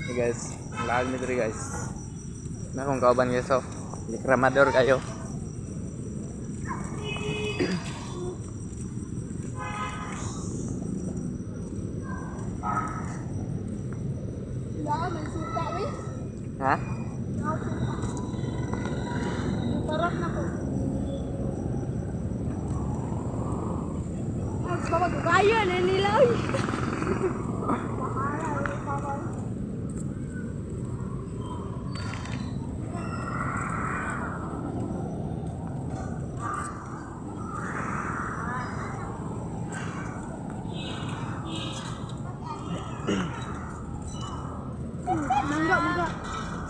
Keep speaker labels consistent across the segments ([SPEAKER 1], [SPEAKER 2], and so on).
[SPEAKER 1] Hey guys, lahat nito guys. Na kung kauban guys, so likramador kayo.
[SPEAKER 2] Wala, may suka eh.
[SPEAKER 1] Ha?
[SPEAKER 2] Tarap na ko. Magpapagkaya na nila eh. Mangga.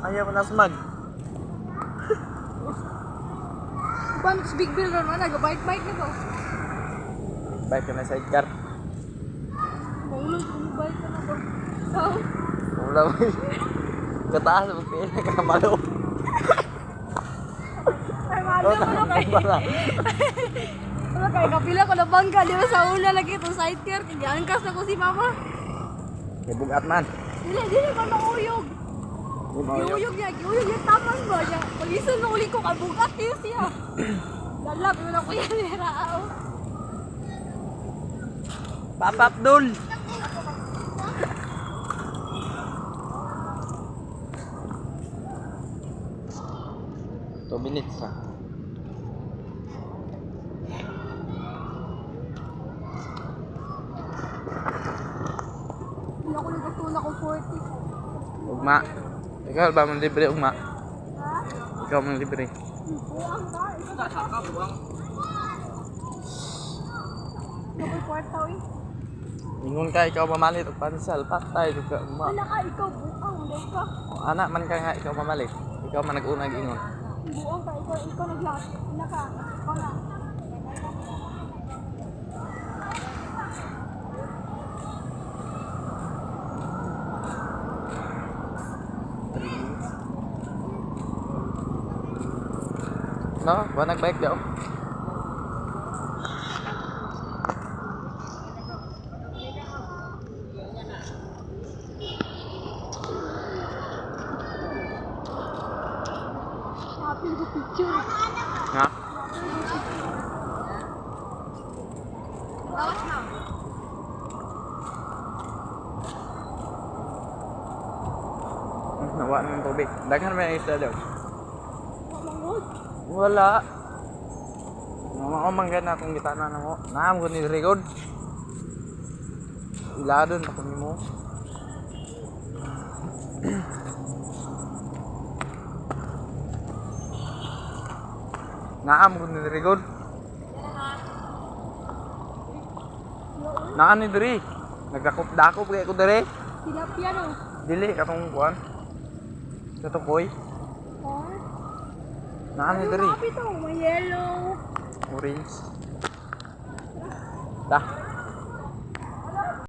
[SPEAKER 1] Ayaw ko na smag.
[SPEAKER 2] Bunch big bill ron na, nag-bike na ko.
[SPEAKER 1] Bike ka na sidecar.
[SPEAKER 2] Maulog, bike na ko. So,
[SPEAKER 1] Wala mo. Kataas mo pila ka malo.
[SPEAKER 2] ay malo ko na kay. Wala kay kapila ko na bangka, di ba sa una lagi itong sidecar, kaya na ko si mama.
[SPEAKER 1] Kay bugat man.
[SPEAKER 2] Dili man mauyog. Giuyog niya, taman ba niya? Pag-isun na uli ko, kabugat kayo siya. Lalap, yun ako yan, niraaw.
[SPEAKER 1] Papa Abdul. Two minutes na.
[SPEAKER 2] Hindi ako nagkatuna ko 40.
[SPEAKER 1] Ugma. Ikaw ba mong libre ugma?
[SPEAKER 2] Ha?
[SPEAKER 1] Ikaw mong libre.
[SPEAKER 2] Buang ka? Ikaw buang. Ikaw kwartaw eh.
[SPEAKER 1] Ingon ka ikaw mamalit og pansal patay jud ka ugma.
[SPEAKER 2] Wala ka, ikaw buang. Dahil ka.
[SPEAKER 1] Anak man ka nga ikaw mamalit. Ikaw man nag-una ingon.
[SPEAKER 2] Buang ka, ikaw naglahat. Wala ka. Ikaw na.
[SPEAKER 1] No, ba nagbike daw.
[SPEAKER 2] Happy ko picture.
[SPEAKER 1] Ha?
[SPEAKER 2] Lawas na.
[SPEAKER 1] Nawa ng tubig. Daghan may isda daw.
[SPEAKER 2] Mamangod.
[SPEAKER 1] Wala. Mamanggan na akong gitana na mo. Naam ko ni Rigod. Iladon ako ni mo. Naam ko ni Rigod. Naan ni diri. Nagdakop kay ko diri.
[SPEAKER 2] Tilapia no.
[SPEAKER 1] Dili katong kuan. Katong boy.
[SPEAKER 2] Oh.
[SPEAKER 1] Naan ni diri.
[SPEAKER 2] Happy to, may yellow.
[SPEAKER 1] Orange. Dah.